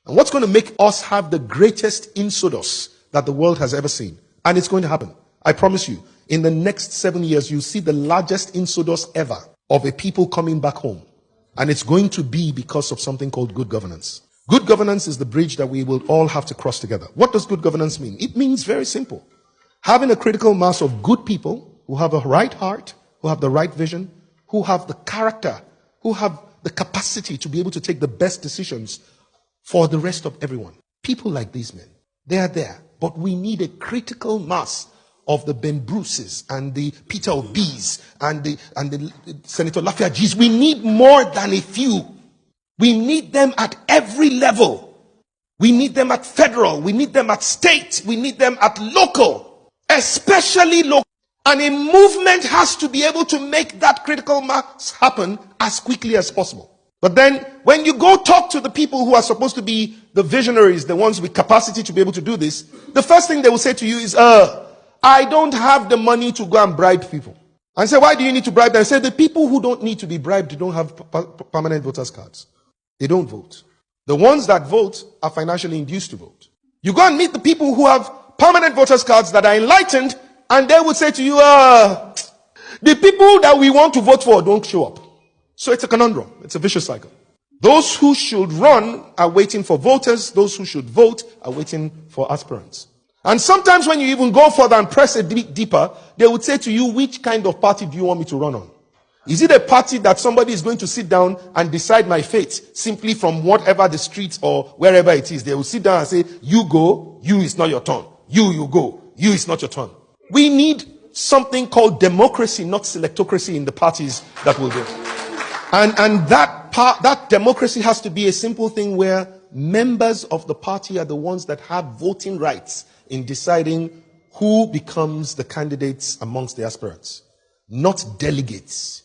And what's going to make us have the greatest exodus that the world has ever seen? And it's going to happen. I promise you, in the next 7 years, you'll see the largest exodus ever of a people coming back home. And it's going to be because of something called good governance. Good governance is the bridge that we will all have to cross together. What does good governance mean? It means very simple. Having a critical mass of good people who have a right heart, who have the right vision, who have the character, who have the capacity to be able to take the best decisions for the rest of everyone. People like these men, they are there. But we need a critical mass of the Ben Bruces and the Peter Obis and the Senator Lafiagis. We need more than a few. We need them at every level. We need them at federal. We need them at state. We need them at local, especially local. And a movement has to be able to make that critical mass happen as quickly as possible. But then when you go talk to the people who are supposed to be the visionaries, the ones with capacity to be able to do this, the first thing they will say to you is, I don't have the money to go and bribe people. I say, why do you need to bribe them? I say, the people who don't need to be bribed don't have permanent voters cards. They don't vote. The ones that vote are financially induced to vote. You go and meet the people who have permanent voters cards that are enlightened, and they would say to you, the people that we want to vote for don't show up. So it's a conundrum. It's a vicious cycle. Those who should run are waiting for voters. Those who should vote are waiting for aspirants. And sometimes when you even go further and press a bit deeper, they would say to you, which kind of party do you want me to run on? Is it a party that somebody is going to sit down and decide my fate simply from whatever the streets or wherever it is? They will sit down and say, you go, you, it's not your turn. You go, you, it's not your turn. We need something called democracy, not selectocracy in the parties that will go. And that democracy has to be a simple thing where members of the party are the ones that have voting rights in deciding who becomes the candidates amongst the aspirants, not delegates.